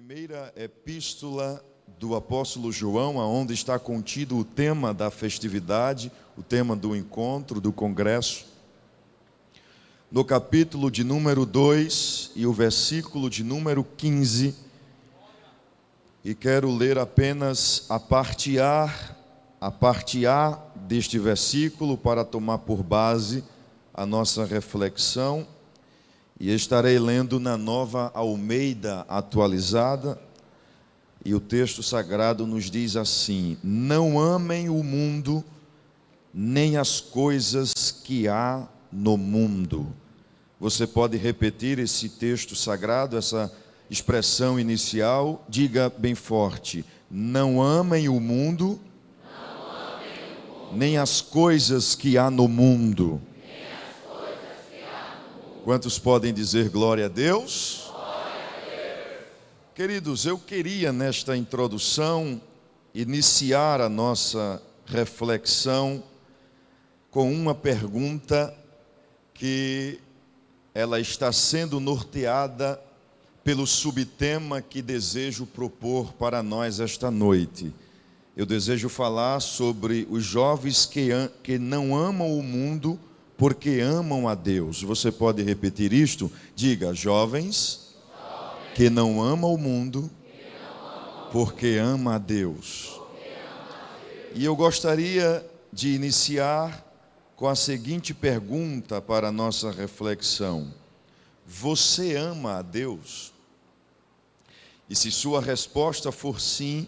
primeira epístola do apóstolo João, onde está contido o tema da festividade, o tema do encontro, do congresso. No capítulo de número 2 e o versículo de número 15, e quero ler apenas a parte A deste versículo para tomar por base a nossa reflexão. E estarei lendo na Nova Almeida atualizada, e o texto sagrado nos diz assim: não amem o mundo, nem as coisas que há no mundo. Você pode repetir esse texto sagrado, essa expressão inicial? Diga bem forte: não amem o mundo, nem as coisas que há no mundo. Quantos podem dizer glória a Deus? Glória a Deus. Queridos, eu queria nesta introdução iniciar a nossa reflexão com uma pergunta que ela está sendo norteada pelo subtema que desejo propor para nós esta noite. Eu desejo falar sobre os jovens que não amam o mundo porque amam a Deus. Você pode repetir isto? Diga: jovens que não amam o mundo porque amam a Deus. E eu gostaria de iniciar com a seguinte pergunta para a nossa reflexão: você ama a Deus? E se sua resposta for sim,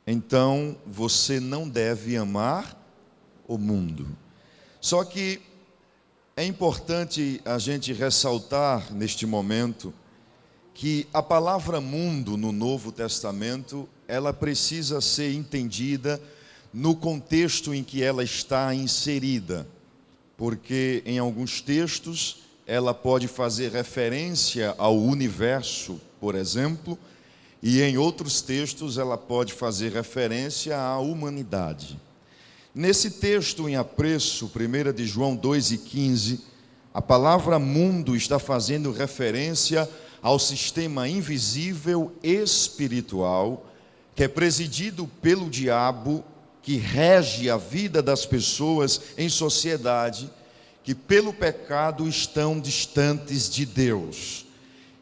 então você não deve amar o mundo. Só que é importante a gente ressaltar neste momento que a palavra mundo no Novo Testamento, ela precisa ser entendida no contexto em que ela está inserida, porque em alguns textos ela pode fazer referência ao universo, por exemplo, e em outros textos ela pode fazer referência à humanidade. Nesse texto em apreço, 1 de João 2,15, a palavra mundo está fazendo referência ao sistema invisível espiritual, que é presidido pelo diabo, que rege a vida das pessoas em sociedade, que pelo pecado estão distantes de Deus.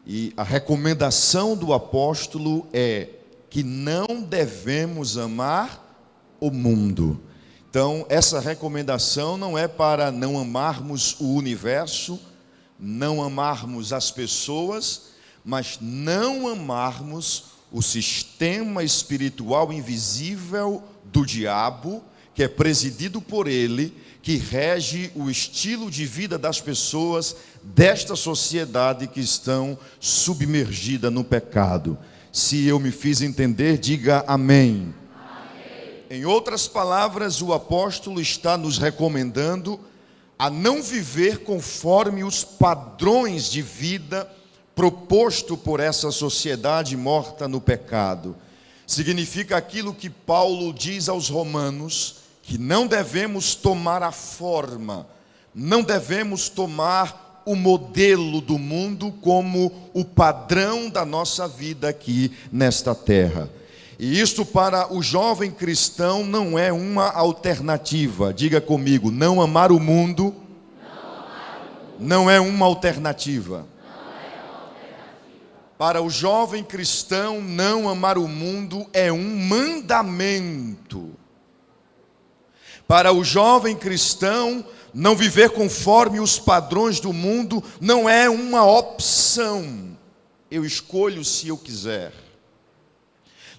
E a recomendação do apóstolo é que não devemos amar o mundo. Então, essa recomendação não é para não amarmos o universo, não amarmos as pessoas, mas não amarmos o sistema espiritual invisível do diabo, que é presidido por ele, que rege o estilo de vida das pessoas desta sociedade que estão submergidas no pecado. Se eu me fiz entender, diga amém. Em outras palavras, o apóstolo está nos recomendando a não viver conforme os padrões de vida proposto por essa sociedade morta no pecado. Significa aquilo que Paulo diz aos Romanos, que não devemos tomar a forma, não devemos tomar o modelo do mundo como o padrão da nossa vida aqui nesta terra. E isto para o jovem cristão não é uma alternativa. Diga comigo: não amar o mundo não é uma alternativa. Para o jovem cristão, não amar o mundo é um mandamento. Para o jovem cristão, não viver conforme os padrões do mundo não é uma opção. Eu escolho se eu quiser.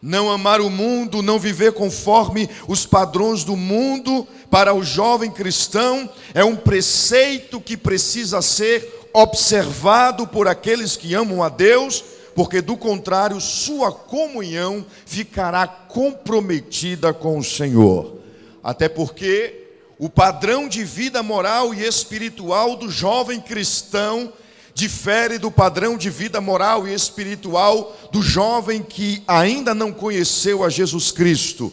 Não amar o mundo, não viver conforme os padrões do mundo, para o jovem cristão, é um preceito que precisa ser observado por aqueles que amam a Deus, porque do contrário, sua comunhão ficará comprometida com o Senhor. Até porque o padrão de vida moral e espiritual do jovem cristão difere do padrão de vida moral e espiritual do jovem que ainda não conheceu a Jesus Cristo.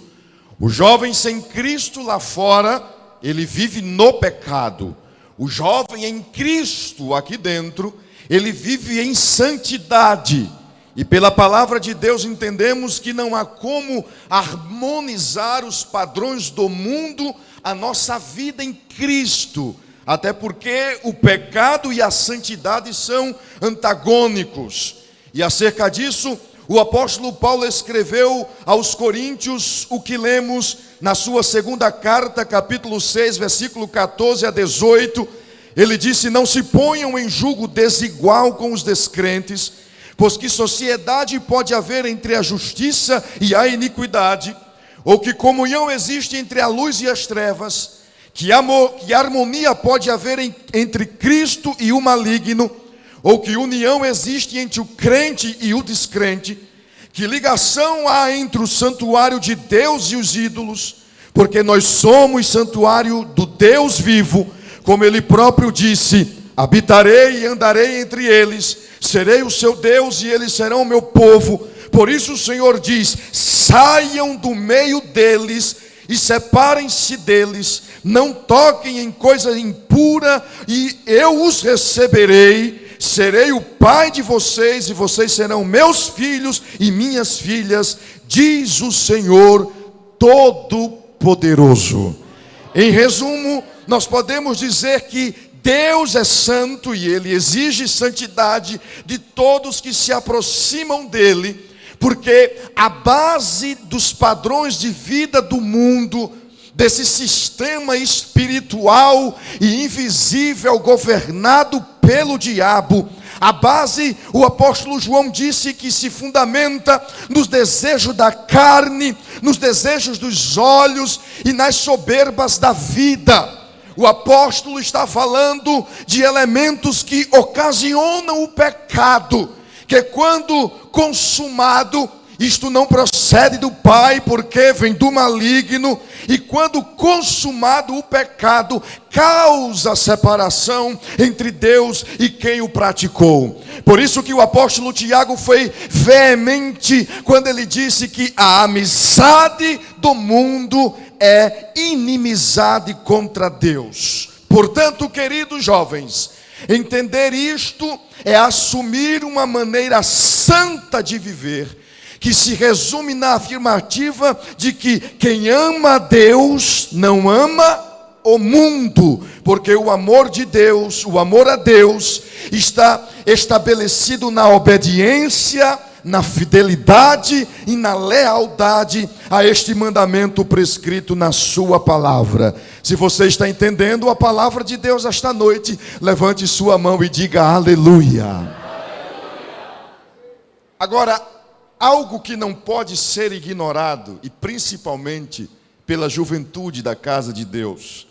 O jovem sem Cristo lá fora, ele vive no pecado. O jovem em Cristo aqui dentro, ele vive em santidade. E pela palavra de Deus entendemos que não há como harmonizar os padrões do mundo à nossa vida em Cristo. Até porque o pecado e a santidade são antagônicos. E acerca disso, o apóstolo Paulo escreveu aos Coríntios o que lemos na sua segunda carta, capítulo 6, versículo 14 a 18. Ele disse: não se ponham em julgo desigual com os descrentes, pois que sociedade pode haver entre a justiça e a iniquidade? Ou que comunhão existe entre a luz e as trevas? Que harmonia pode haver entre Cristo e o maligno? Ou que união existe entre o crente e o descrente? Que ligação há entre o santuário de Deus e os ídolos? Porque nós somos santuário do Deus vivo, como Ele próprio disse: habitarei e andarei entre eles, serei o seu Deus e eles serão o meu povo. Por isso o Senhor diz: saiam do meio deles e separem-se deles, não toquem em coisa impura, e eu os receberei. Serei o pai de vocês, e vocês serão meus filhos e minhas filhas, diz o Senhor Todo-Poderoso. Em resumo, nós podemos dizer que Deus é santo e Ele exige santidade de todos que se aproximam dEle, porque a base dos padrões de vida do mundo, desse sistema espiritual e invisível governado pelo diabo, a base, o apóstolo João disse que se fundamenta nos desejos da carne, nos desejos dos olhos e nas soberbas da vida. O apóstolo está falando de elementos que ocasionam o pecado, que quando consumado, isto não procede do Pai, porque vem do maligno, e quando consumado o pecado, causa separação entre Deus e quem o praticou. Por isso que o apóstolo Tiago foi veemente quando ele disse que a amizade do mundo é inimizade contra Deus. Portanto, queridos jovens, entender isto é assumir uma maneira santa de viver, que se resume na afirmativa de que quem ama a Deus não ama o mundo, porque o amor de Deus, o amor a Deus, está estabelecido na obediência, na fidelidade e na lealdade a este mandamento prescrito na sua palavra. Se você está entendendo a palavra de Deus esta noite, levante sua mão e diga aleluia. Agora, algo que não pode ser ignorado, e principalmente pela juventude da casa de Deus,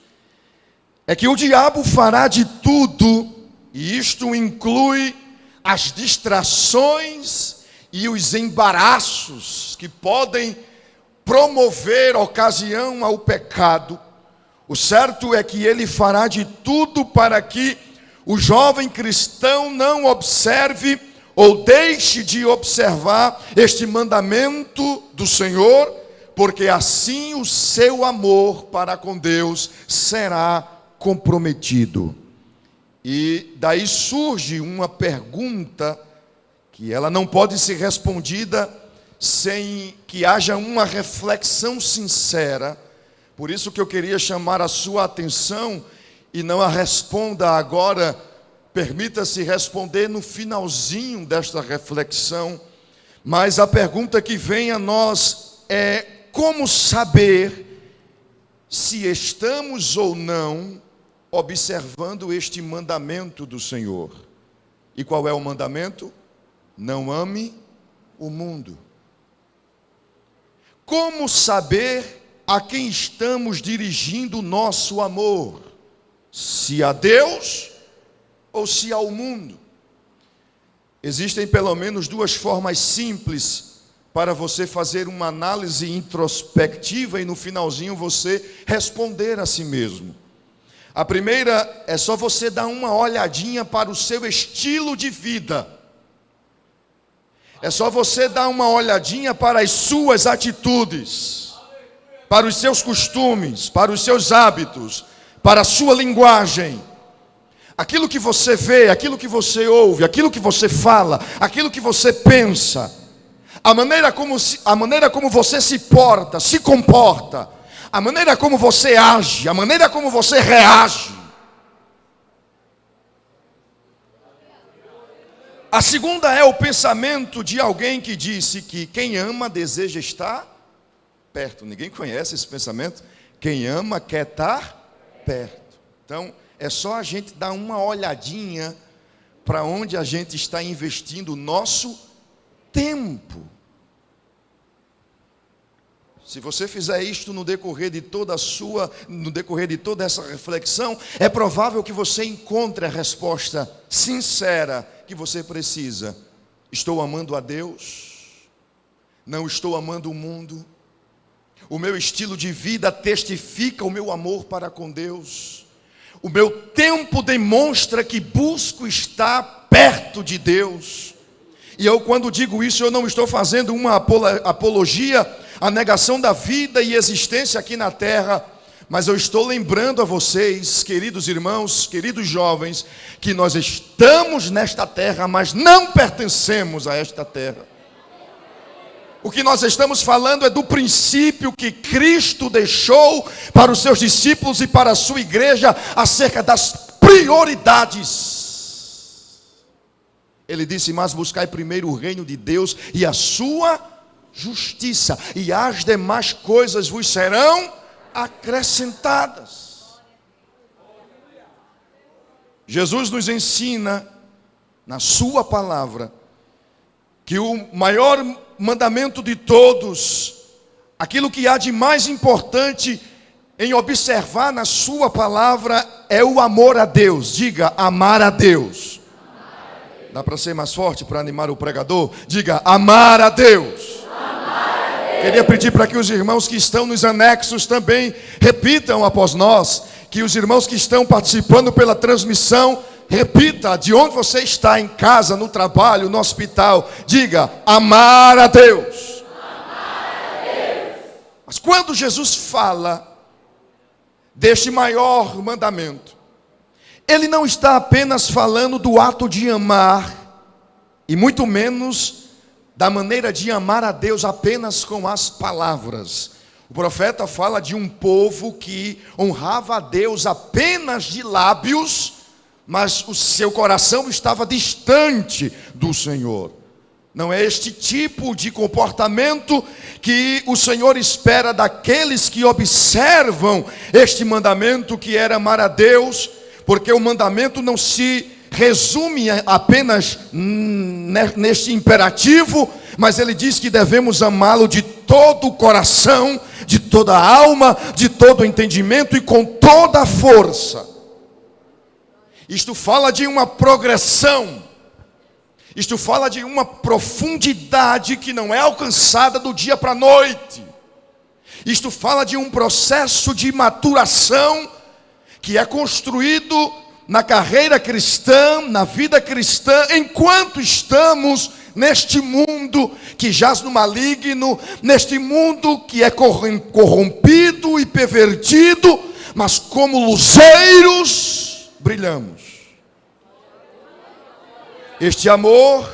é que o diabo fará de tudo, e isto inclui as distrações e os embaraços que podem promover ocasião ao pecado. O certo é que ele fará de tudo para que o jovem cristão não observe ou deixe de observar este mandamento do Senhor, porque assim o seu amor para com Deus será comprometido. E daí surge uma pergunta que ela não pode ser respondida sem que haja uma reflexão sincera. Por isso que eu queria chamar a sua atenção, e não a responda agora, permita-se responder no finalzinho desta reflexão. Mas a pergunta que vem a nós é: como saber se estamos ou não observando este mandamento do Senhor? E qual é o mandamento? Não ame o mundo. Como saber a quem estamos dirigindo o nosso amor? Se a Deus ou se ao mundo? Existem pelo menos duas formas simples para você fazer uma análise introspectiva e no finalzinho você responder a si mesmo. A primeira é só você dar uma olhadinha para o seu estilo de vida. É só você dar uma olhadinha para as suas atitudes, para os seus costumes, para os seus hábitos, para a sua linguagem. Aquilo que você vê, aquilo que você ouve, aquilo que você fala, aquilo que você pensa, a maneira como você se porta, se comporta, a maneira como você age, a maneira como você reage. A segunda é o pensamento de alguém que disse que quem ama deseja estar perto. Ninguém conhece esse pensamento? Quem ama quer estar perto. Então, é só a gente dar uma olhadinha para onde a gente está investindo o nosso tempo. Se você fizer isto no decorrer de toda essa reflexão, é provável que você encontre a resposta sincera que você precisa. Estou amando a Deus? Não estou amando o mundo? O meu estilo de vida testifica o meu amor para com Deus? O meu tempo demonstra que busco estar perto de Deus? E eu, quando digo isso, eu não estou fazendo uma apologia à negação da vida e existência aqui na terra, mas eu estou lembrando a vocês, queridos irmãos, queridos jovens, que nós estamos nesta terra, mas não pertencemos a esta terra. O que nós estamos falando é do princípio que Cristo deixou para os seus discípulos e para a sua igreja acerca das prioridades. Ele disse: mas buscai primeiro o reino de Deus e a sua justiça, e as demais coisas vos serão acrescentadas. Jesus nos ensina na sua palavra que o maior mandamento de todos, aquilo que há de mais importante em observar na sua palavra, é o amor a Deus. Diga: amar a Deus. Dá para ser mais forte para animar o pregador? Diga: amar a Deus. Queria pedir para que os irmãos que estão nos anexos também repitam após nós, que os irmãos que estão participando pela transmissão, repita de onde você está, em casa, no trabalho, no hospital. Diga: amar a Deus. Amar a Deus. Mas quando Jesus fala deste maior mandamento, Ele não está apenas falando do ato de amar, e muito menos da maneira de amar a Deus apenas com as palavras. O profeta fala de um povo que honrava a Deus apenas de lábios, mas o seu coração estava distante do Senhor. Não é este tipo de comportamento que o Senhor espera daqueles que observam este mandamento, que era amar a Deus, porque o mandamento não se resume apenas neste imperativo, mas ele diz que devemos amá-lo de todo o coração, de toda a alma, de todo o entendimento e com toda a força. Isto fala de uma progressão, isto fala de uma profundidade que não é alcançada do dia para a noite. Isto fala de um processo de maturação que é construído na carreira cristã, na vida cristã, enquanto estamos neste mundo que jaz no maligno, neste mundo que é corrompido e pervertido, mas como luzeiros brilhamos. Este amor,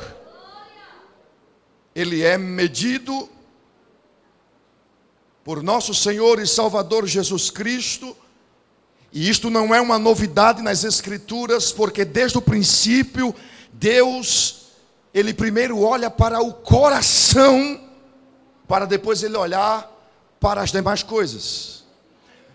ele é medido por nosso Senhor e Salvador Jesus Cristo. E isto não é uma novidade nas Escrituras, porque desde o princípio, Deus, Ele primeiro olha para o coração, para depois Ele olhar para as demais coisas.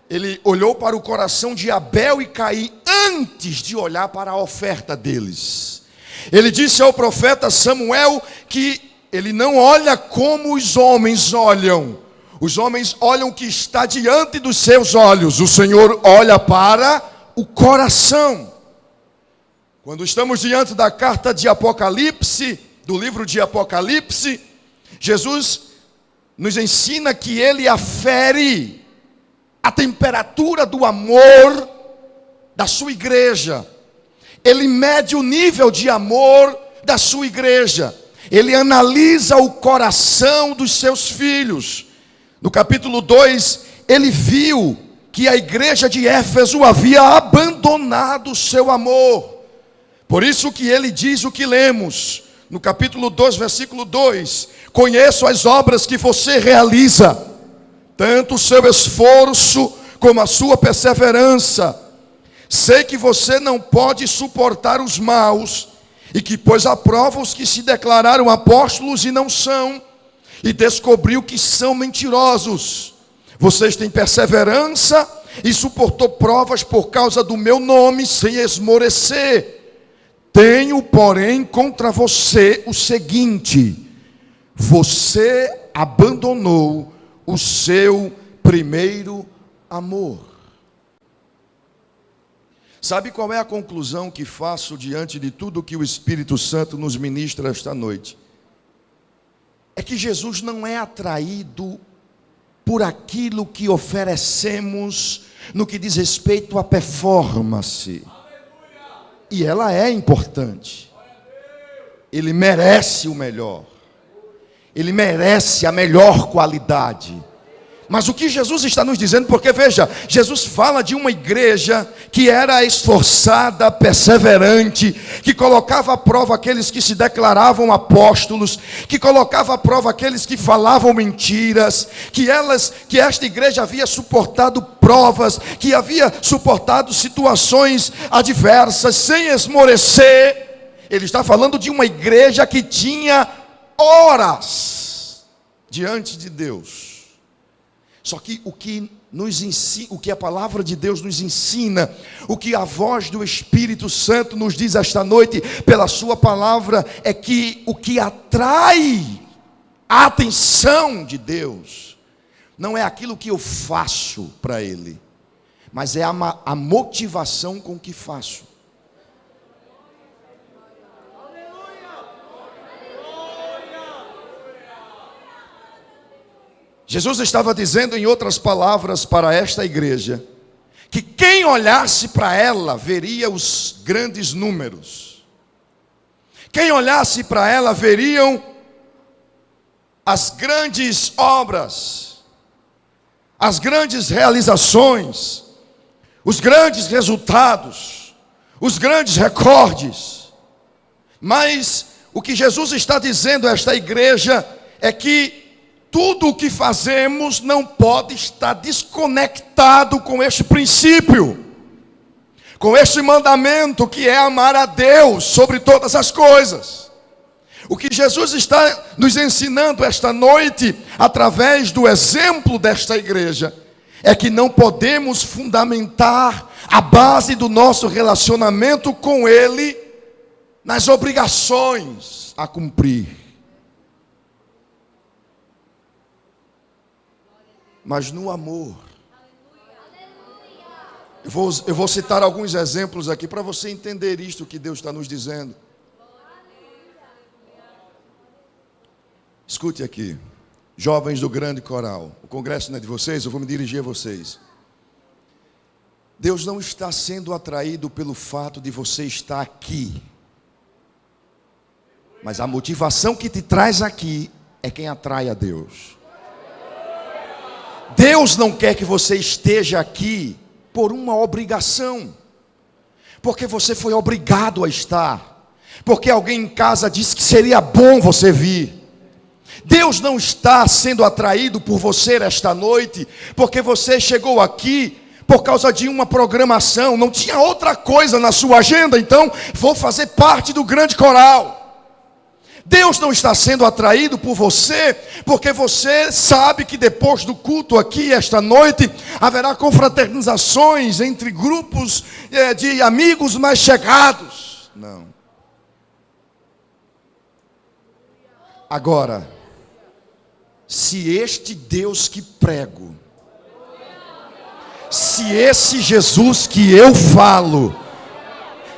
Ele olhou para o coração de Abel e Caim antes de olhar para a oferta deles. Ele disse ao profeta Samuel que ele não olha como os homens olham. Os homens olham o que está diante dos seus olhos. O Senhor olha para o coração. Quando estamos diante da carta de Apocalipse, do livro de Apocalipse, Jesus nos ensina que Ele afere a temperatura do amor da sua igreja. Ele mede o nível de amor da sua igreja. Ele analisa o coração dos seus filhos. No capítulo 2, ele viu que a igreja de Éfeso havia abandonado o seu amor. Por isso que ele diz o que lemos no capítulo 2, versículo 2: conheço as obras que você realiza, tanto o seu esforço como a sua perseverança. Sei que você não pode suportar os maus, e que pôs à prova os que se declararam apóstolos e não são, e descobriu que são mentirosos. Vocês têm perseverança e suportou provas por causa do meu nome sem esmorecer. Tenho, porém, contra você o seguinte: você abandonou o seu primeiro amor. Sabe qual é a conclusão que faço diante de tudo que o Espírito Santo nos ministra esta noite? É que Jesus não é atraído por aquilo que oferecemos no que diz respeito à performance. E ela é importante. Ele merece o melhor. Ele merece a melhor qualidade. Mas o que Jesus está nos dizendo, porque veja, Jesus fala de uma igreja que era esforçada, perseverante, que colocava à prova aqueles que se declaravam apóstolos, que colocava à prova aqueles que falavam mentiras, que esta igreja havia suportado provas, que havia suportado situações adversas, sem esmorecer. Ele está falando de uma igreja que tinha horas diante de Deus. Só que o que nos ensina, o que a palavra de Deus nos ensina, o que a voz do Espírito Santo nos diz esta noite pela sua palavra, é que o que atrai a atenção de Deus não é aquilo que eu faço para Ele, mas é a motivação com que faço. Jesus estava dizendo, em outras palavras, para esta igreja, que quem olhasse para ela veria os grandes números. Quem olhasse para ela veriam as grandes obras, as grandes realizações, os grandes resultados, os grandes recordes. Mas o que Jesus está dizendo a esta igreja é que tudo o que fazemos não pode estar desconectado com este princípio, com este mandamento que é amar a Deus sobre todas as coisas. O que Jesus está nos ensinando esta noite, através do exemplo desta igreja, é que não podemos fundamentar a base do nosso relacionamento com Ele nas obrigações a cumprir, mas no amor. Eu vou citar alguns exemplos aqui para você entender isto que Deus está nos dizendo. Escute aqui, jovens do grande coral, o congresso não é de vocês, eu vou me dirigir a vocês. Deus não está sendo atraído pelo fato de você estar aqui, mas a motivação que te traz aqui é quem atrai a Deus. Deus não quer que você esteja aqui por uma obrigação, porque você foi obrigado a estar, porque alguém em casa disse que seria bom você vir. Deus não está sendo atraído por você esta noite, porque você chegou aqui por causa de uma programação, não tinha outra coisa na sua agenda, então vou fazer parte do grande coral. Deus não está sendo atraído por você, porque você sabe que depois do culto aqui, esta noite, haverá confraternizações entre grupos de amigos mais chegados. Não. Agora, se este Deus que prego, se esse Jesus que eu falo,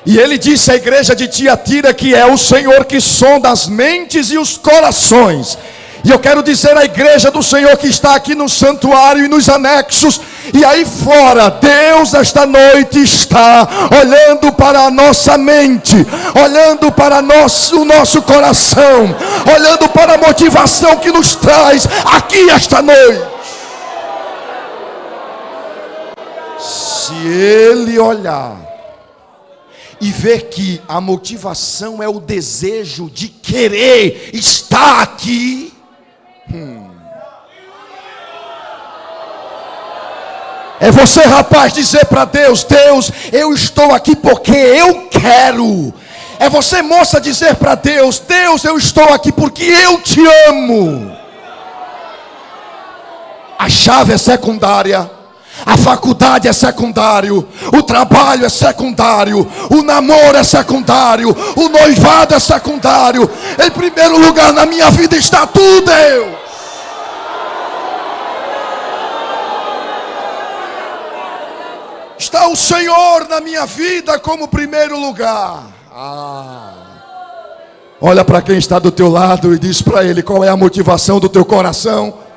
e ele disse à igreja de Tiatira que é o Senhor que sonda as mentes e os corações. E eu quero dizer à igreja do Senhor que está aqui no santuário e nos anexos e aí fora, Deus esta noite está olhando para a nossa mente, olhando para o nosso coração, olhando para a motivação que nos traz aqui esta noite. Se ele olhar e ver que a motivação é o desejo de querer estar aqui, é você, rapaz, dizer para Deus: Deus, eu estou aqui porque eu quero. É você, moça, dizer para Deus: Deus, eu estou aqui porque eu te amo. A chave é secundária, a faculdade é secundário, o trabalho é secundário, o namoro é secundário, o noivado é secundário. Em primeiro lugar na minha vida está tu, Deus. Está o Senhor na minha vida como primeiro lugar. Olha para quem está do teu lado e diz para ele: qual é a motivação do teu coração?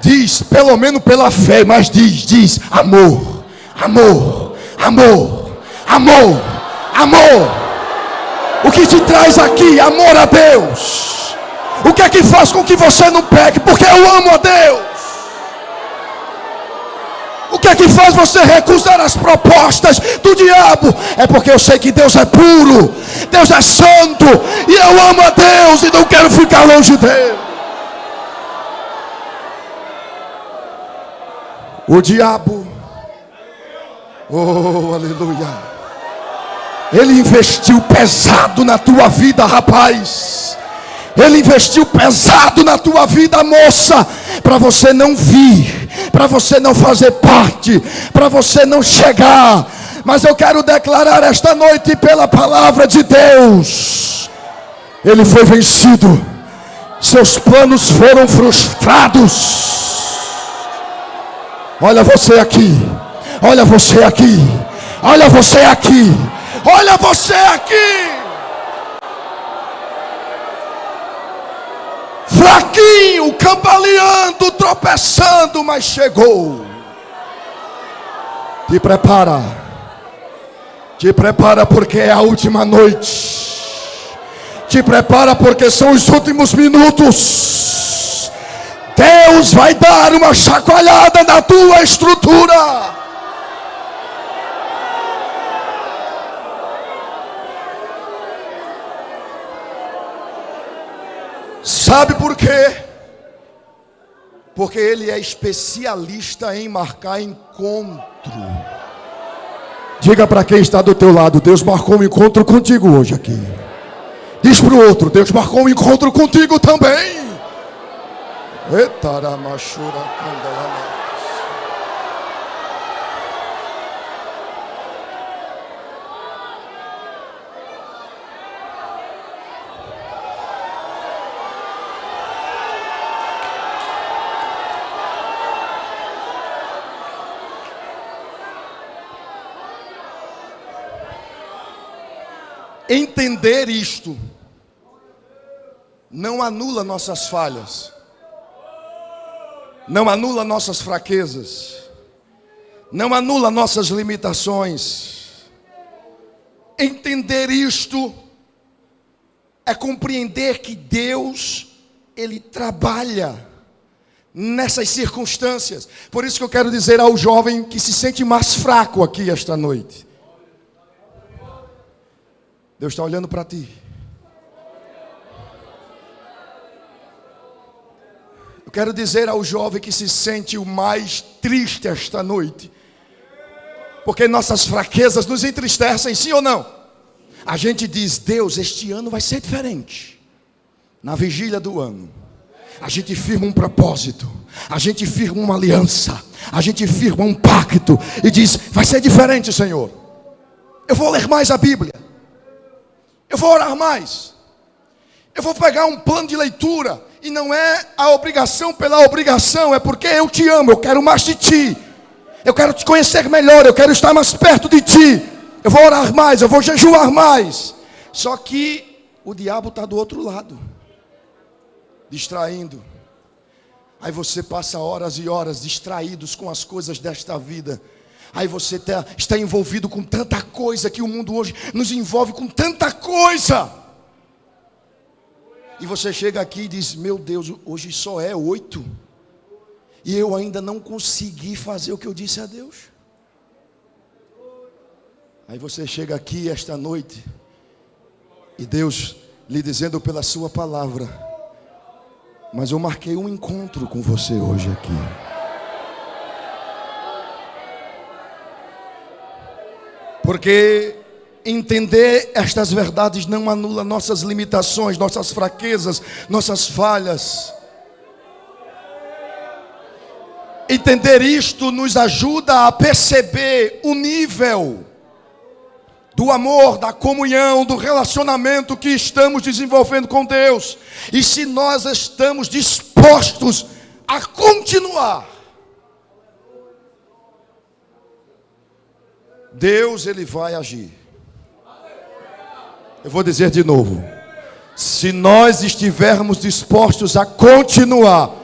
Diz, pelo menos pela fé, mas diz: amor, amor, amor, amor, amor. O que te traz aqui? Amor a Deus. O que é que faz com que você não peque? Porque eu amo a Deus. O que é que faz você recusar as propostas do diabo? É porque eu sei que Deus é puro, Deus é santo, e eu amo a Deus e não quero ficar longe dele. O diabo, oh aleluia, ele investiu pesado na tua vida, rapaz. Ele investiu pesado na tua vida, moça, para você não vir, para você não fazer parte, para você não chegar. Mas eu quero declarar esta noite pela palavra de Deus: ele foi vencido, seus planos foram frustrados. Olha você aqui, olha você aqui, olha você aqui, olha você aqui. Fraquinho, cambaleando, tropeçando, mas chegou. Te prepara porque é a última noite. Te prepara porque são os últimos minutos. Deus vai dar uma chacoalhada na tua estrutura. Sabe por quê? Porque ele é especialista em marcar encontro. Diga para quem está do teu lado: Deus marcou um encontro contigo hoje aqui. Diz para o outro: Deus marcou um encontro contigo também. Entender isto não anula nossas falhas, não anula nossas fraquezas, não anula nossas limitações. Entender isto é compreender que Deus, Ele trabalha nessas circunstâncias. Por isso que eu quero dizer ao jovem que se sente mais fraco aqui esta noite: Deus está olhando para ti. Eu quero dizer ao jovem que se sente o mais triste esta noite, porque nossas fraquezas nos entristecem, sim ou não? A gente diz: Deus, este ano vai ser diferente. Na vigília do ano, a gente firma um propósito, a gente firma uma aliança, a gente firma um pacto e diz: vai ser diferente, Senhor. Eu vou ler mais a Bíblia, eu vou orar mais, eu vou pegar um plano de leitura. E não é a obrigação pela obrigação, é porque eu te amo, eu quero mais de ti, eu quero te conhecer melhor, eu quero estar mais perto de ti. Eu vou orar mais, eu vou jejuar mais. Só que o diabo está do outro lado, distraindo. Aí você passa horas e horas distraídos com as coisas desta vida. Aí você está envolvido com tanta coisa, que o mundo hoje nos envolve com tanta coisa. E você chega aqui e diz: meu Deus, hoje só é 8. e eu ainda não consegui fazer o que eu disse a Deus. Aí você chega aqui esta noite e Deus lhe dizendo pela sua palavra: mas eu marquei um encontro com você hoje aqui. Porque entender estas verdades não anula nossas limitações, nossas fraquezas, nossas falhas. Entender isto nos ajuda a perceber o nível do amor, da comunhão, do relacionamento que estamos desenvolvendo com Deus. E se nós estamos dispostos a continuar, Deus, Ele vai agir. Eu vou dizer de novo: se nós estivermos dispostos a continuar,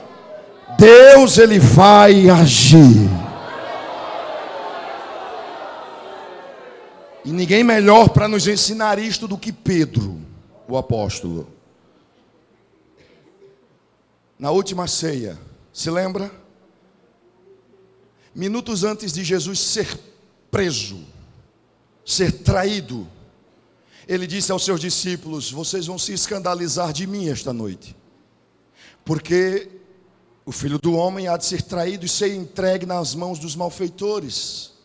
Deus, Ele vai agir. E ninguém melhor para nos ensinar isto do que Pedro, o apóstolo. Na última ceia, se lembra? Minutos antes de Jesus ser preso, ser traído, ele disse aos seus discípulos: vocês vão se escandalizar de mim esta noite, porque o Filho do Homem há de ser traído e ser entregue nas mãos dos malfeitores.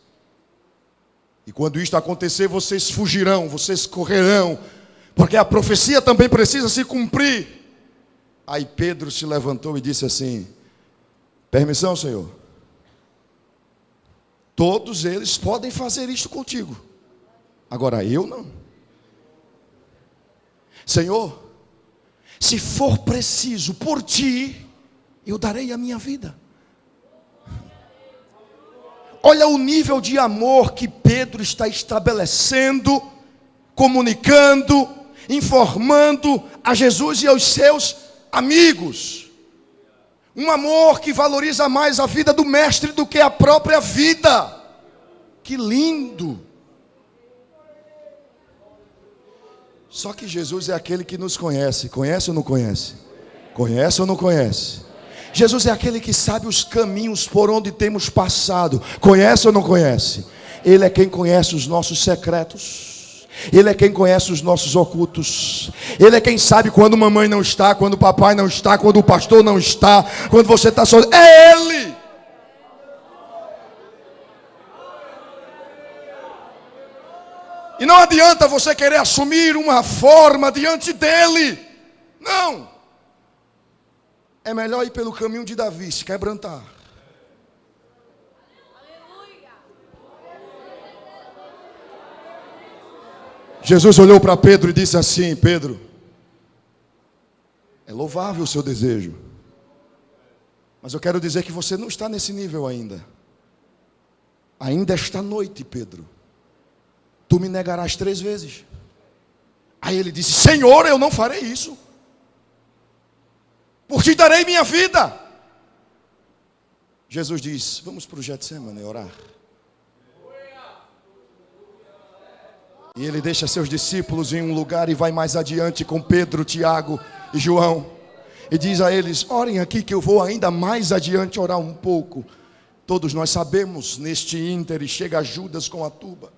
E quando isto acontecer, vocês fugirão, vocês correrão, porque a profecia também precisa se cumprir. Aí Pedro se levantou e disse assim: permissão, Senhor, todos eles podem fazer isto contigo, agora eu não. Senhor, se for preciso por ti, eu darei a minha vida. Olha o nível de amor que Pedro está estabelecendo, comunicando, informando a Jesus e aos seus amigos. Um amor que valoriza mais a vida do mestre do que a própria vida. Que lindo! Só que Jesus é aquele que nos conhece. Conhece ou não conhece? Conhece ou não conhece? Jesus é aquele que sabe os caminhos por onde temos passado. Conhece ou não conhece? Ele é quem conhece os nossos secretos. Ele é quem conhece os nossos ocultos. Ele é quem sabe quando mamãe não está, quando o papai não está, quando o pastor não está, quando você está sozinho. É Ele! E não adianta você querer assumir uma forma diante dEle. Não! É melhor ir pelo caminho de Davi, se quebrantar. Jesus olhou para Pedro e disse assim: Pedro, é louvável o seu desejo, mas eu quero dizer que você não está nesse nível ainda. Ainda esta noite, Pedro, tu me negarás 3 vezes. Aí ele disse: Senhor, eu não farei isso. Por ti darei minha vida. Jesus diz: vamos para o Getsemane orar. E ele deixa seus discípulos em um lugar e vai mais adiante com Pedro, Tiago e João. E diz a eles: orem aqui que eu vou ainda mais adiante orar um pouco. Todos nós sabemos, neste íntere, chega Judas com a tuba,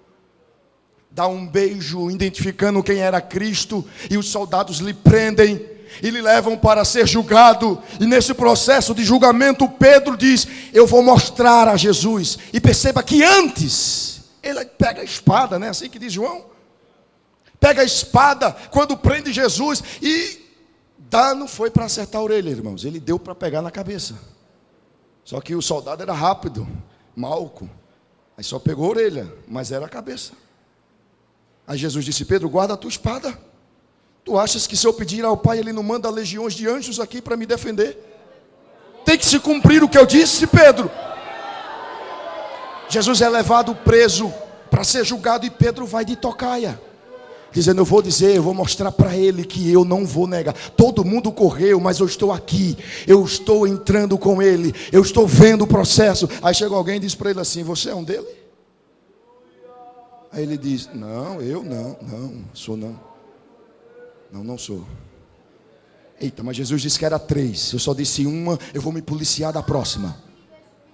dá um beijo identificando quem era Cristo, e os soldados lhe prendem e lhe levam para ser julgado. E nesse processo de julgamento, Pedro diz: eu vou mostrar a Jesus. E perceba que antes ele pega a espada, né? Assim que diz João, pega a espada quando prende Jesus. E não foi para acertar a orelha, irmãos, ele deu para pegar na cabeça. Só que o soldado era rápido, Malco, aí só pegou a orelha, mas era a cabeça. Aí Jesus disse: Pedro, guarda a tua espada. Tu achas que se eu pedir ao Pai, Ele não manda legiões de anjos aqui para me defender? Tem que se cumprir o que eu disse, Pedro. Jesus é levado preso para ser julgado, e Pedro vai de tocaia, dizendo: eu vou dizer, eu vou mostrar para ele que eu não vou negar. Todo mundo correu, mas eu estou aqui, eu estou entrando com ele, eu estou vendo o processo. Aí chegou alguém e disse para ele assim: você é um dele? Aí ele diz: não, eu não sou não. Não sou. Eita, mas Jesus disse que era 3. Eu só disse uma, eu vou me policiar da próxima.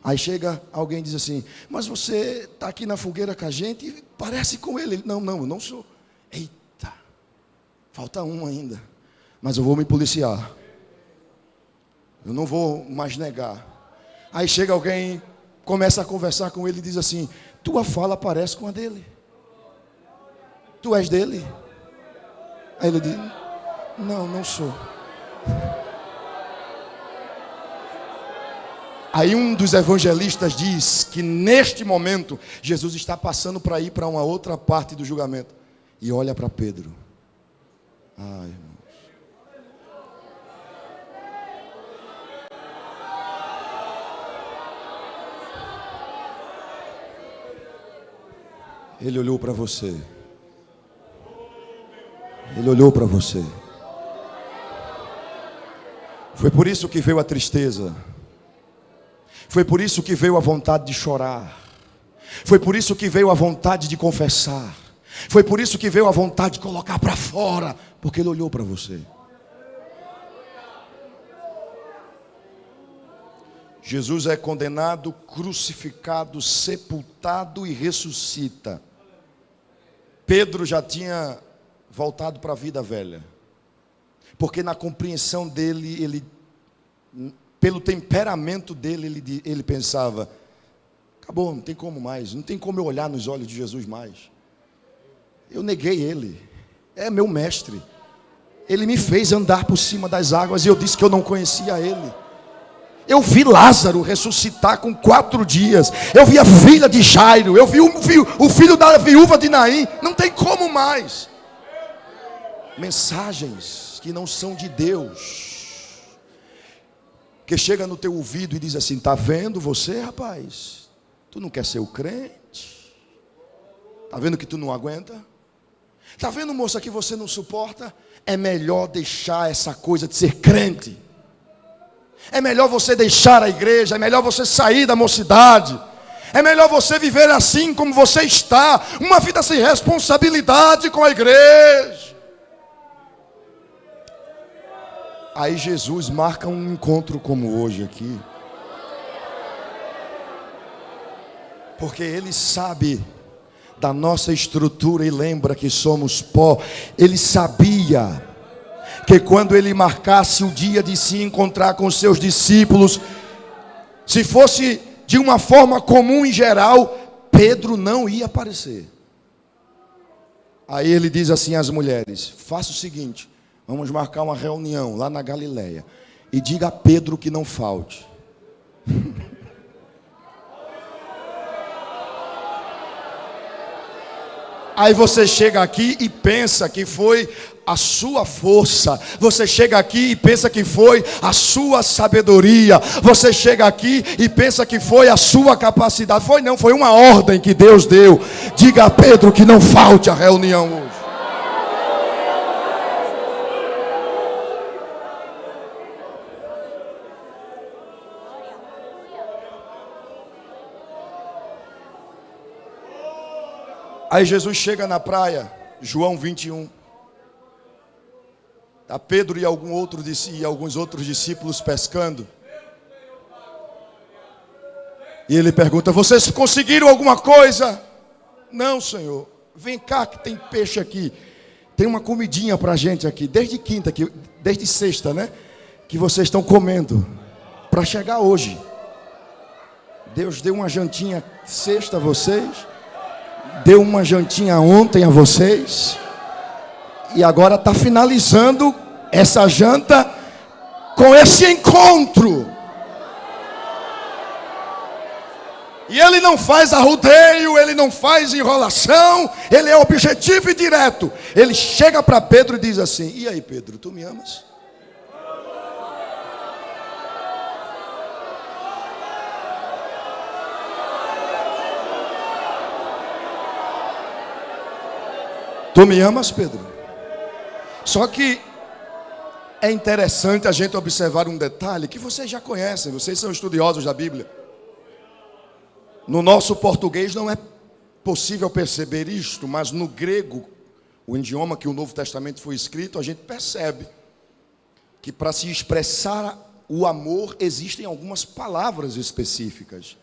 Aí chega alguém e diz assim: mas você está aqui na fogueira com a gente e parece com ele. Ele: não, eu não sou. Eita, falta um ainda. Mas eu vou me policiar. Eu não vou mais negar. Aí chega alguém, começa a conversar com ele e diz assim: tua fala parece com a dele. Tu és dele? Aí ele diz: não sou. Aí um dos evangelistas diz que neste momento Jesus está passando para ir para uma outra parte do julgamento. E olha para Pedro. Ai, irmãos. Ele olhou para você. Ele olhou para você. Foi por isso que veio a tristeza. Foi por isso que veio a vontade de chorar. Foi por isso que veio a vontade de confessar. Foi por isso que veio a vontade de colocar para fora. Porque ele olhou para você. Jesus é condenado, crucificado, sepultado e ressuscita. Pedro já tinha voltado para a vida velha. Porque na compreensão dele, pelo temperamento dele, ele pensava: acabou, não tem como mais, não tem como eu olhar nos olhos de Jesus mais. Eu neguei ele, é meu mestre. Ele me fez andar por cima das águas e eu disse que eu não conhecia ele. Eu vi Lázaro ressuscitar com 4 dias. Eu vi a filha de Jairo. Eu vi o filho da viúva de Naim. Não tem como mais. Mensagens que não são de Deus, que chega no teu ouvido e diz assim: está vendo você, rapaz? Tu não quer ser o crente? Está vendo que tu não aguenta? Está vendo, moça, que você não suporta? É melhor deixar essa coisa de ser crente. É melhor você deixar a igreja. É melhor você sair da mocidade. É melhor você viver assim como você está. Uma vida sem responsabilidade com a igreja. Aí Jesus marca um encontro como hoje aqui. Porque Ele sabe da nossa estrutura e lembra que somos pó. Ele sabia que quando Ele marcasse o dia de se encontrar com os seus discípulos, se fosse de uma forma comum e geral, Pedro não ia aparecer. Aí Ele diz assim às mulheres: faça o seguinte, vamos marcar uma reunião lá na Galileia. E diga a Pedro que não falte. Aí você chega aqui e pensa que foi a sua força. Você chega aqui e pensa que foi a sua sabedoria. Você chega aqui e pensa que foi a sua capacidade. Foi não, foi uma ordem que Deus deu. Diga a Pedro que não falte a reunião hoje. Aí Jesus chega na praia, João 21. Está Pedro e alguns outros discípulos pescando. E ele pergunta: vocês conseguiram alguma coisa? Não, Senhor. Vem cá que tem peixe aqui. Tem uma comidinha para a gente aqui. Desde sexta, né? Que vocês estão comendo. Para chegar hoje. Deus deu uma jantinha sexta a vocês. Deu uma jantinha ontem a vocês. E agora está finalizando essa janta com esse encontro. E ele não faz arrudeio, ele não faz enrolação, ele é objetivo e direto. Ele chega para Pedro e diz assim: e aí, Pedro, tu me amas? Tu me amas, Pedro? Só que é interessante a gente observar um detalhe que vocês já conhecem, vocês são estudiosos da Bíblia. No nosso português não é possível perceber isto, mas no grego, o idioma que o Novo Testamento foi escrito, a gente percebe que para se expressar o amor, existem algumas palavras específicas.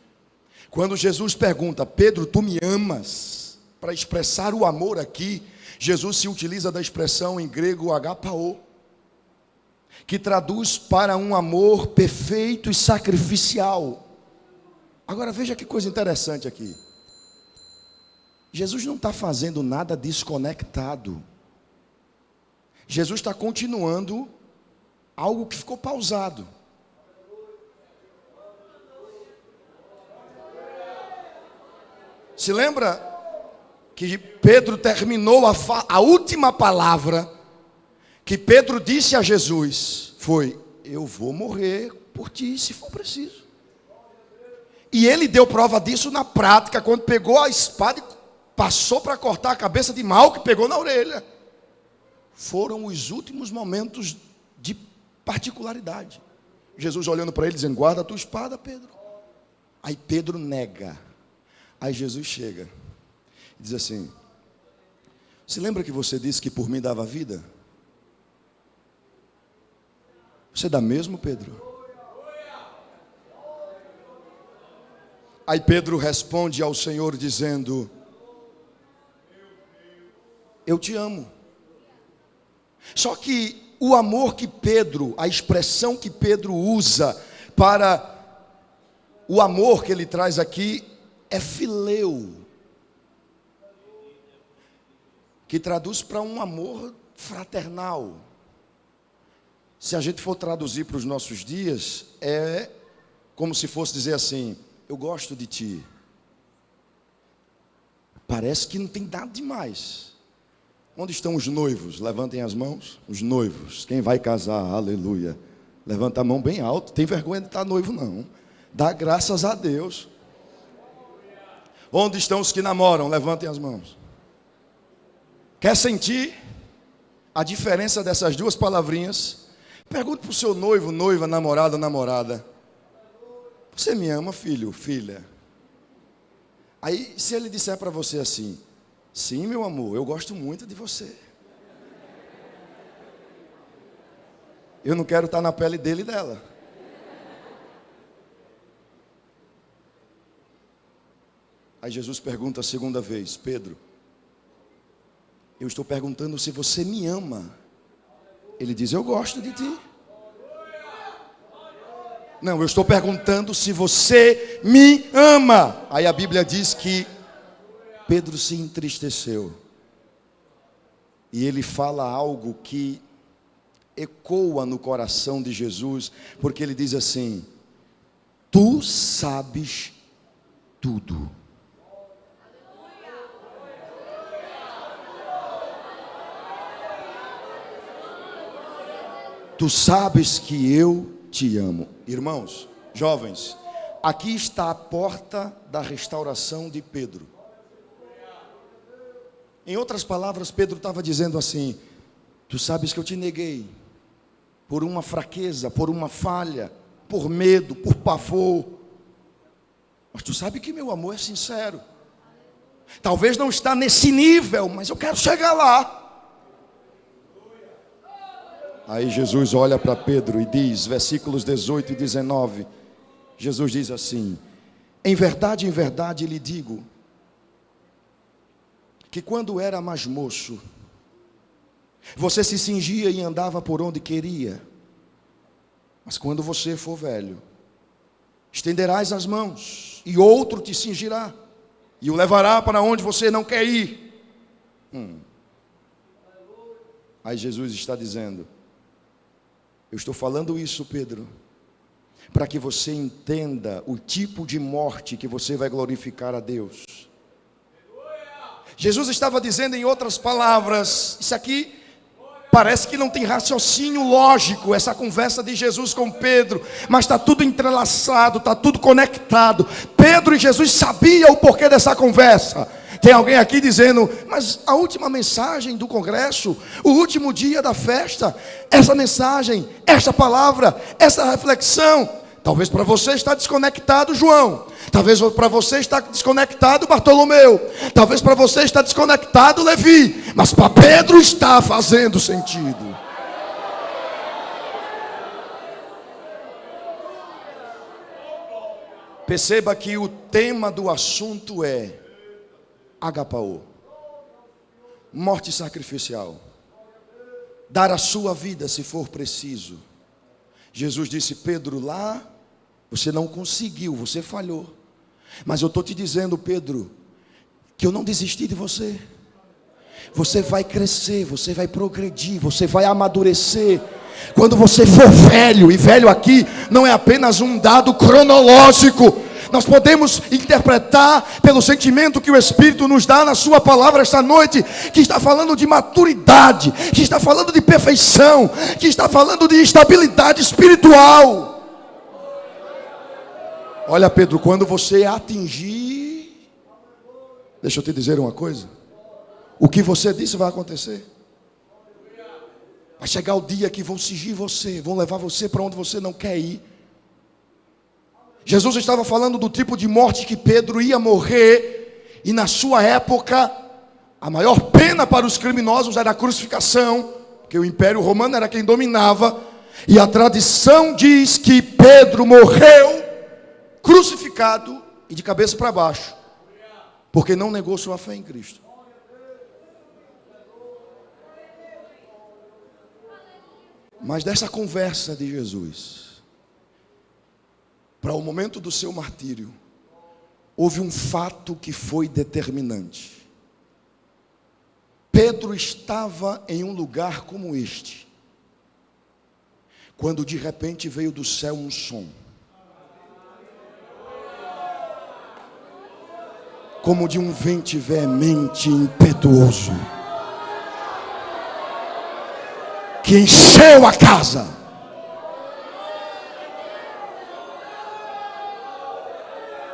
Quando Jesus pergunta, Pedro, tu me amas? Para expressar o amor aqui, Jesus se utiliza da expressão em grego agapao, que traduz para um amor perfeito e sacrificial. Agora veja que coisa interessante aqui. Jesus não está fazendo nada desconectado. Jesus está continuando algo que ficou pausado. Se lembra que Pedro terminou a última palavra que Pedro disse a Jesus foi: eu vou morrer por ti se for preciso. E ele deu prova disso na prática, quando pegou a espada e passou para cortar a cabeça de Malco, que pegou na orelha. Foram os últimos momentos de particularidade. Jesus olhando para ele, dizendo, guarda a tua espada, Pedro. Aí Pedro nega. Aí Jesus chega e diz assim, se lembra que você disse que por mim dava vida? Você dá mesmo, Pedro? Aí Pedro responde ao Senhor dizendo, eu te amo. Só que o amor que Pedro, a expressão que Pedro usa para o amor que ele traz aqui é fileu, que traduz para um amor fraternal. Se a gente for traduzir para os nossos dias, é como se fosse dizer assim, eu gosto de ti. Parece que não tem nada demais. Onde estão os noivos? Levantem as mãos. Os noivos, quem vai casar, aleluia. Levanta a mão bem alto. Tem vergonha de estar noivo não. Dá graças a Deus. Onde estão os que namoram? Levantem as mãos. Quer sentir a diferença dessas duas palavrinhas? Pergunte para o seu noivo, noiva, namorado, namorada. Você me ama, filho, filha? Aí, se ele disser para você assim, sim, meu amor, eu gosto muito de você. Eu não quero estar na pele dele e dela. Aí Jesus pergunta a segunda vez, Pedro, eu estou perguntando se você me ama. Ele diz, eu gosto de ti. Não, eu estou perguntando se você me ama. Aí a Bíblia diz que Pedro se entristeceu. E ele fala algo que ecoa no coração de Jesus, porque ele diz assim, tu sabes tudo. Tu sabes que eu te amo. Irmãos, jovens, aqui está a porta da restauração de Pedro. Em outras palavras, Pedro estava dizendo assim, tu sabes que eu te neguei, por uma fraqueza, por uma falha, por medo, por pavor. Mas tu sabe que meu amor é sincero. Talvez não está nesse nível, mas eu quero chegar lá. Aí Jesus olha para Pedro e diz, versículos 18 e 19, Jesus diz assim, em verdade lhe digo, que quando era mais moço, você se cingia e andava por onde queria, mas quando você for velho, estenderás as mãos, e outro te cingirá, e o levará para onde você não quer ir. Aí Jesus está dizendo, eu estou falando isso, Pedro, para que você entenda o tipo de morte que você vai glorificar a Deus. Jesus estava dizendo em outras palavras, isso aqui parece que não tem raciocínio lógico, essa conversa de Jesus com Pedro, mas está tudo entrelaçado, está tudo conectado. Pedro e Jesus sabiam o porquê dessa conversa. Tem alguém aqui dizendo, mas a última mensagem do congresso, o último dia da festa, essa mensagem, esta palavra, essa reflexão, talvez para você está desconectado, João. Talvez para você está desconectado, Bartolomeu. Talvez para você está desconectado, Levi. Mas para Pedro está fazendo sentido. Perceba que o tema do assunto é agapao, morte sacrificial, dar a sua vida se for preciso. Jesus disse: Pedro, lá você não conseguiu, você falhou, mas eu estou te dizendo, Pedro, que eu não desisti de você. Você vai crescer, você vai progredir, você vai amadurecer. Quando você for velho, e velho aqui não é apenas um dado cronológico, nós podemos interpretar pelo sentimento que o Espírito nos dá na sua palavra esta noite, que está falando de maturidade, que está falando de perfeição, que está falando de estabilidade espiritual. Olha, Pedro, quando você atingir, deixa eu te dizer uma coisa, o que você disse vai acontecer. Vai chegar o dia que vão cingir você, vão levar você para onde você não quer ir. Jesus estava falando do tipo de morte que Pedro ia morrer, e na sua época, a maior pena para os criminosos era a crucificação, porque o Império Romano era quem dominava, e a tradição diz que Pedro morreu crucificado e de cabeça para baixo, porque não negou sua fé em Cristo. Mas dessa conversa de Jesus para o momento do seu martírio, houve um fato que foi determinante. Pedro estava em um lugar como este, quando de repente veio do céu um som, como de um vento veemente e impetuoso, que encheu a casa.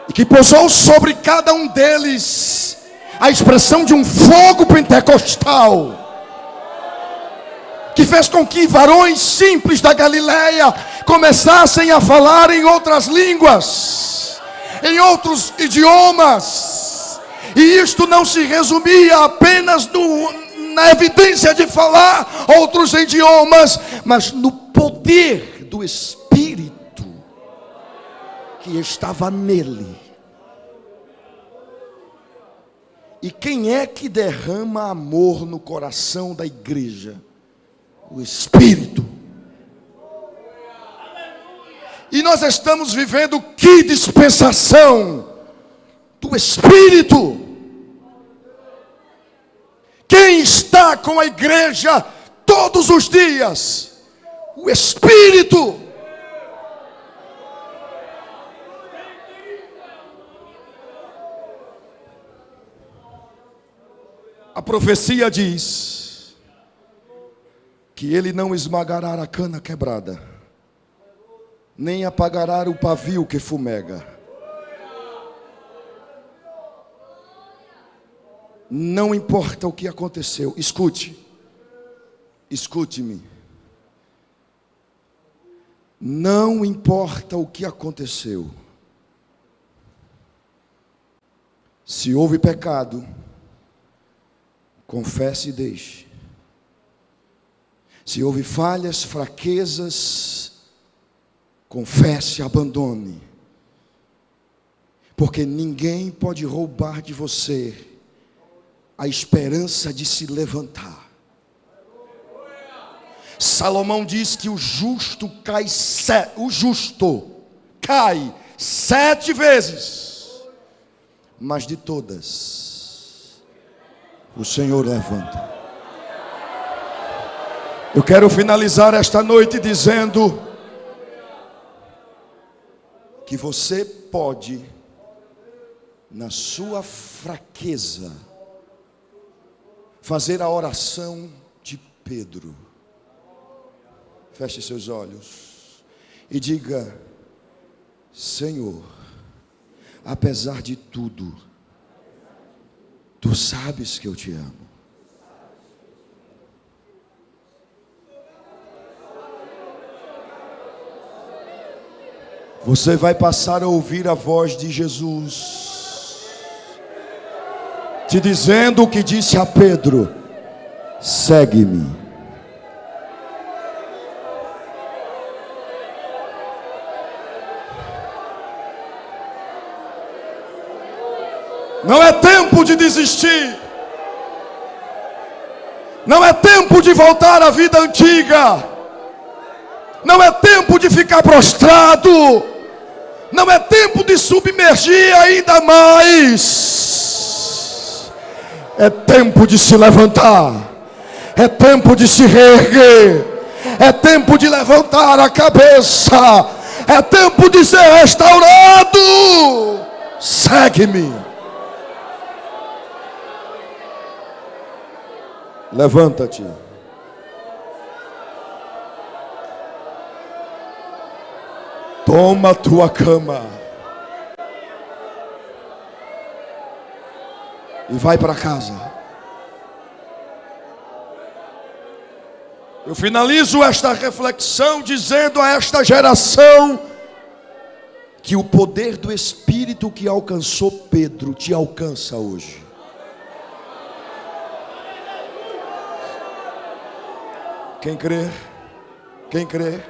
E que pousou sobre cada um deles a expressão de um fogo pentecostal, que fez com que varões simples da Galileia começassem a falar em outras línguas, em outros idiomas. E isto não se resumia apenas na evidência de falar outros idiomas, mas no poder do Espírito que estava nele. E quem é que derrama amor no coração da igreja? O Espírito. E nós estamos vivendo que dispensação do Espírito. Quem está com a igreja todos os dias? O Espírito. A profecia diz que ele não esmagará a cana quebrada, nem apagará o pavio que fumega. Não importa o que aconteceu, escute-me. Não importa o que aconteceu. Se houve pecado, confesse e deixe. Se houve falhas, fraquezas, confesse e abandone. Porque ninguém pode roubar de você a esperança de se levantar. Salomão diz que o justo cai 7 vezes, mas de todas o Senhor levanta. Eu quero finalizar esta noite dizendo que você pode, na sua fraqueza, fazer a oração de Pedro. Feche seus olhos e diga: Senhor, apesar de tudo, Tu sabes que eu te amo. Você vai passar a ouvir a voz de Jesus, te dizendo o que disse a Pedro: segue-me. Não é tempo de desistir. Não é tempo de voltar à vida antiga. Não é tempo de ficar prostrado. Não é tempo de submergir ainda mais. É tempo de se levantar. É tempo de se reerguer. É tempo de levantar a cabeça. É tempo de ser restaurado. Segue-me. Levanta-te. Toma a tua cama. E vai para casa. Eu finalizo esta reflexão dizendo a esta geração que o poder do Espírito que alcançou Pedro te alcança hoje. Quem crê? Quem crê?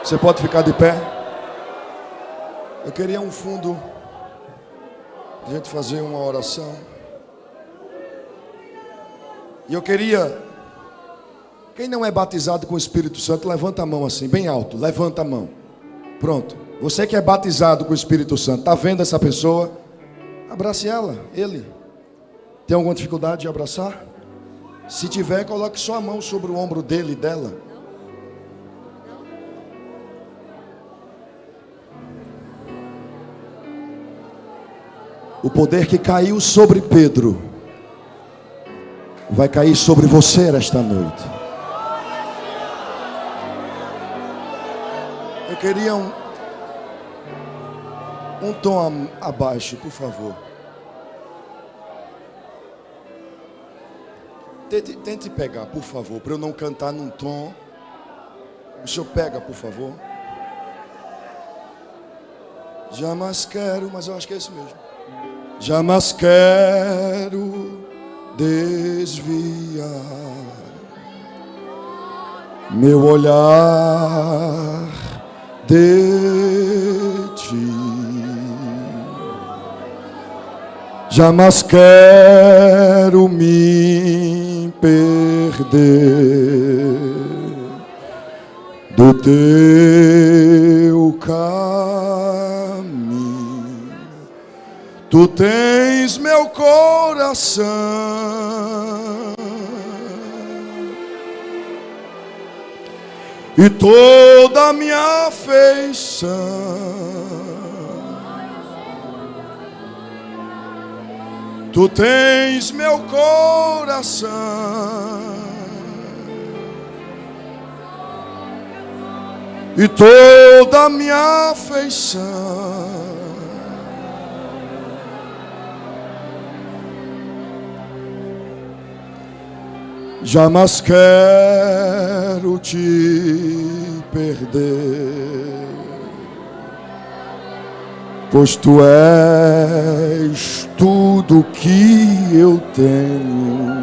Você pode ficar de pé? Eu queria um fundo, a gente fazer uma oração. E eu queria, quem não é batizado com o Espírito Santo, levanta a mão assim, bem alto, levanta a mão. Pronto, você que é batizado com o Espírito Santo, está vendo essa pessoa? Abrace ela, ele. Tem alguma dificuldade de abraçar? Se tiver, coloque só a mão sobre o ombro dele e dela. O poder que caiu sobre Pedro vai cair sobre você esta noite. Eu queria um tom abaixo, por favor. Tente pegar, por favor, para eu não cantar num tom. O senhor pega, por favor. Jamais quero, mas eu acho que é isso mesmo. Jamais quero desviar meu olhar de ti. Jamais quero me perder do teu caminho. Tu tens meu coração e toda a minha afeição. Tu tens meu coração e toda a minha afeição. Jamais quero te perder, pois tu és tudo que eu tenho.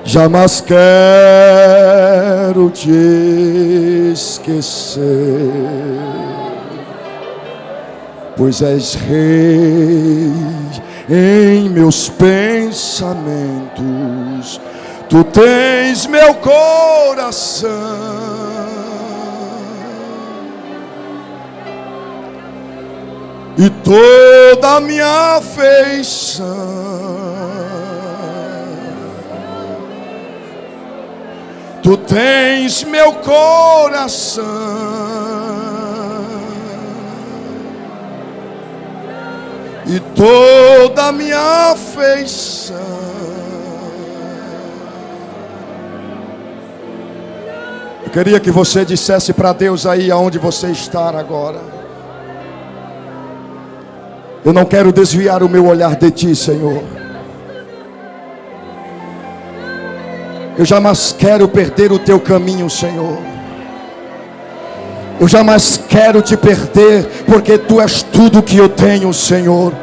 Jamais quero te esquecer, pois és rei em meus pensamentos. Tu tens meu coração e toda a minha afeição. Tu tens meu coração e toda a minha afeição. Eu queria que você dissesse para Deus aí aonde você está agora: eu não quero desviar o meu olhar de ti, Senhor. Eu jamais quero perder o teu caminho, Senhor. Eu jamais quero te perder, porque tu és tudo que eu tenho, Senhor.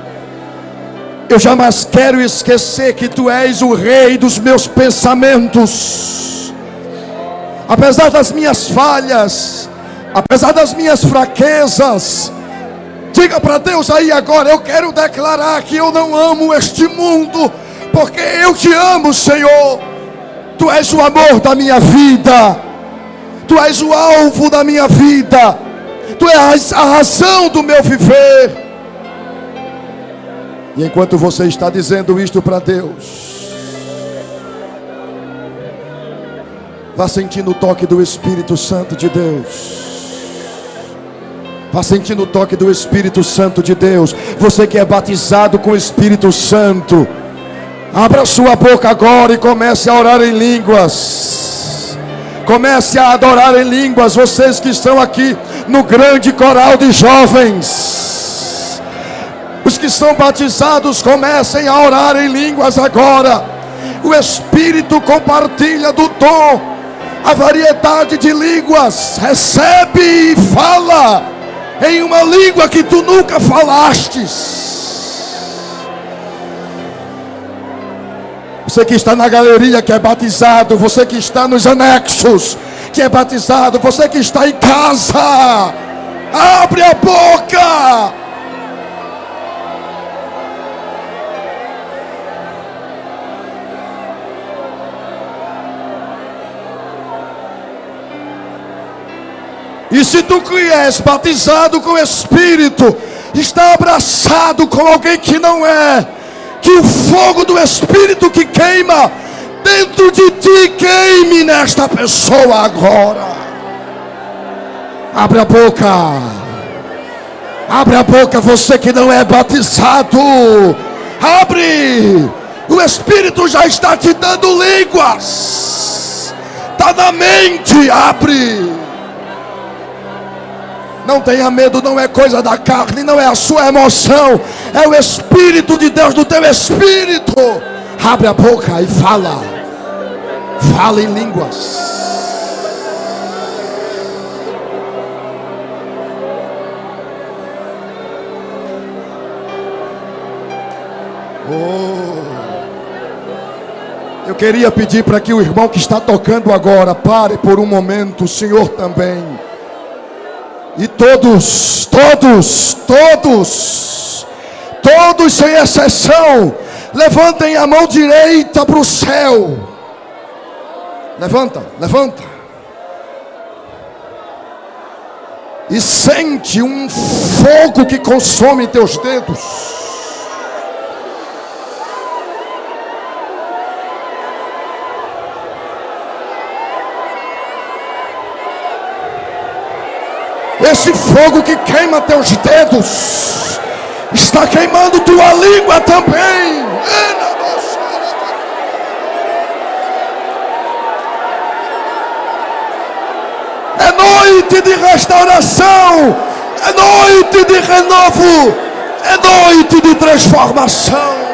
Eu jamais quero esquecer que tu és o rei dos meus pensamentos. Apesar das minhas falhas, apesar das minhas fraquezas, Diga para Deus aí agora: eu quero declarar que eu não amo este mundo, porque eu te amo, Senhor. Tu és o amor da minha vida, Tu és o alvo da minha vida, Tu és a razão do meu viver. E enquanto você está dizendo isto para Deus, vá sentindo o toque do Espírito Santo de Deus. Vá sentindo o toque do Espírito Santo de Deus. Você que é batizado com o Espírito Santo, abra sua boca agora e comece a orar em línguas. Comece a adorar em línguas. Vocês que estão aqui no grande coral de jovens, os que são batizados, comecem a orar em línguas agora. O Espírito compartilha do dom, a variedade de línguas. Recebe e fala em uma língua que tu nunca falastes. Você que está na galeria, que é batizado, você que está nos anexos, que é batizado, você que está em casa, abre a boca. E se tu que és batizado com o Espírito, está abraçado com alguém que não é, que o fogo do Espírito que queima dentro de ti queime nesta pessoa agora. Abre a boca. Abre a boca, você que não é batizado. Abre. O Espírito já está te dando línguas. Está na mente, abre. Não tenha medo, não é coisa da carne, não é a sua emoção, é o Espírito de Deus no teu espírito. Abre a boca e fala. Fala em línguas. Eu queria pedir para que o irmão que está tocando agora pare por um momento, o senhor também. E todos sem exceção, levantem a mão direita para o céu. Levanta. E sente um fogo que consome teus dedos. Esse fogo que queima teus dedos está queimando tua língua também. É noite de restauração, é noite de renovo, é noite de transformação.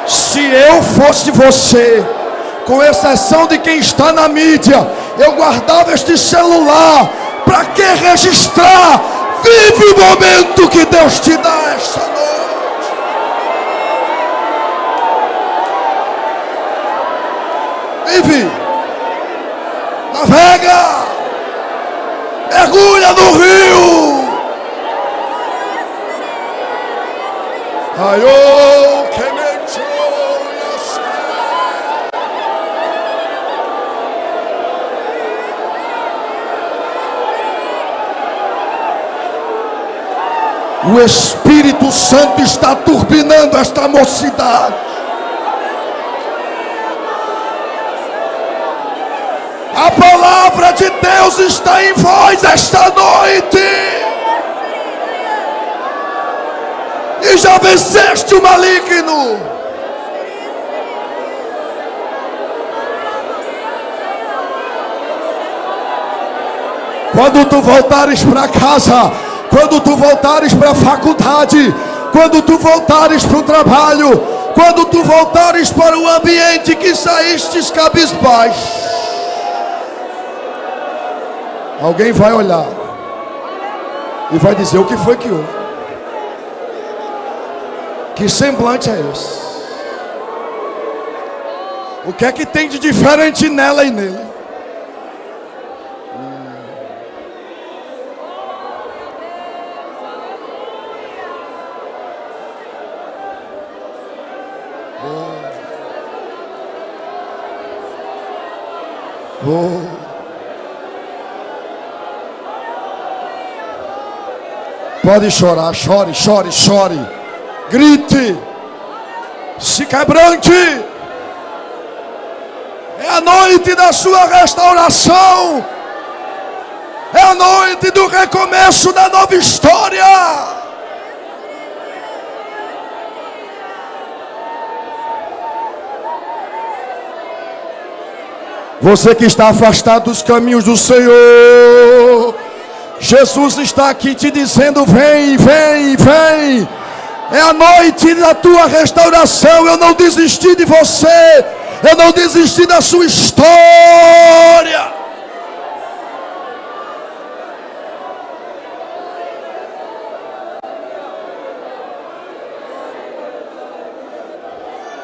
Se eu fosse você, com exceção de quem está na mídia, eu guardava este celular. Para que registrar? Vive o momento que Deus te dá esta noite. Vive. Navega. Mergulha no rio. Aiô, que me O Espírito Santo está turbinando esta mocidade. A palavra de Deus está em vós esta noite. E já venceste o maligno. Quando tu voltares para casa, quando tu voltares para a faculdade, quando tu voltares para o trabalho, Quando tu voltares para o ambiente que saístes cabisbaixo, alguém vai olhar e vai dizer: o que foi que houve? Que semblante é esse? O que é que tem de diferente nela e nele? Pode chorar, chore, chore, chore. Grite, se quebrante. É a noite da sua restauração. É a noite do recomeço da nova história. Você que está afastado dos caminhos do Senhor, Jesus está aqui te dizendo: vem, vem, vem. É a noite da tua restauração. Eu não desisti de você. Eu não desisti da sua história.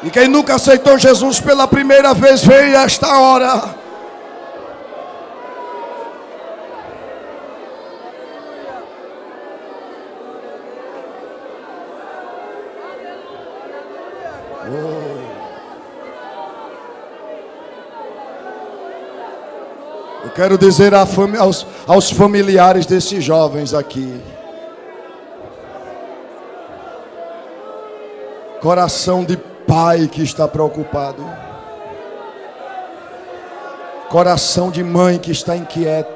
E quem nunca aceitou Jesus pela primeira vez, veio esta hora. Eu quero dizer aos familiares desses jovens aqui: coração de pai que está preocupado, coração de mãe que está inquieto,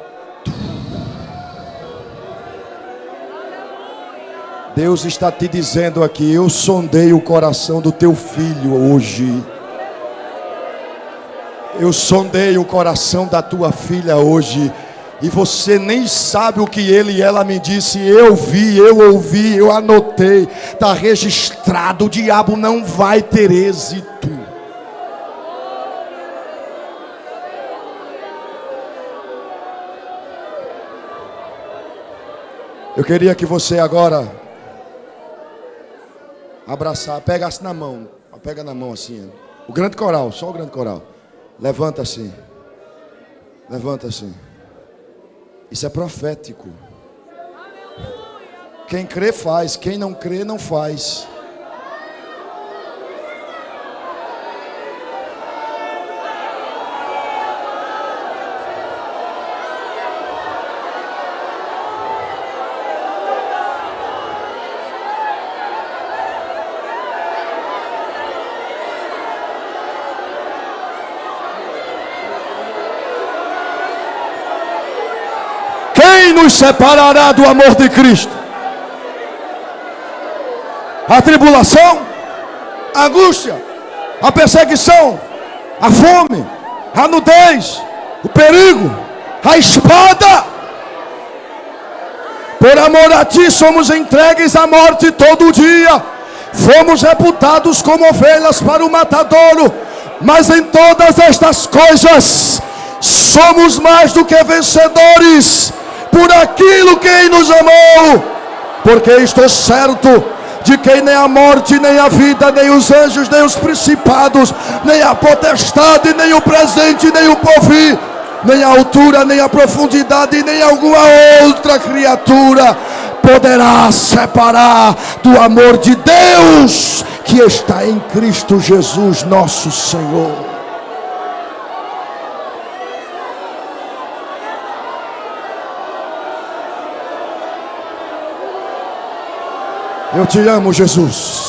Deus está te dizendo aqui: eu sondei o coração do teu filho hoje. Eu sondei o coração da tua filha hoje. E você nem sabe o que ele e ela me disse. Eu vi, eu ouvi, eu anotei. Está registrado. O diabo não vai ter êxito. Eu queria que você agora abraçar, pegasse na mão. Pega na mão assim. O grande coral, só o grande coral. Levanta assim. Levanta assim. Isso é profético. Quem crê faz, quem não crê não faz. Quem nos separará do amor de Cristo? A tribulação, a angústia, a perseguição, a fome, a nudez, o perigo, a espada. Por amor a ti somos entregues à morte todo dia. Fomos reputados como ovelhas para o matadouro. Mas em todas estas coisas somos mais do que vencedores por aquilo que nos amou. Porque estou certo de que nem a morte, nem a vida, nem os anjos, nem os principados, nem a potestade, nem o presente, nem o porvir, nem a altura, nem a profundidade, nem alguma outra criatura poderá separar do amor de Deus que está em Cristo Jesus nosso Senhor. Eu te amo, Jesus.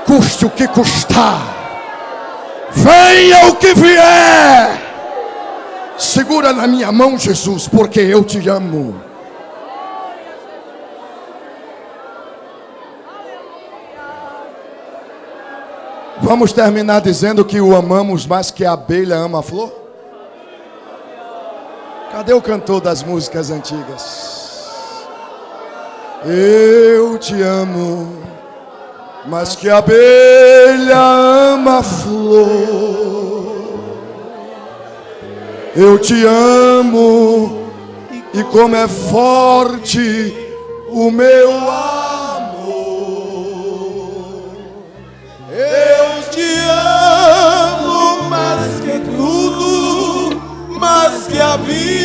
Custe o que custar, venha o que vier. Segura na minha mão, Jesus, porque eu te amo. Vamos terminar dizendo que o amamos mais que a abelha ama a flor? Cadê o cantor das músicas antigas? Eu te amo mas que a abelha ama a flor. Eu te amo, e como é forte o meu amor. Eu te amo mais que tudo, mais que a vida.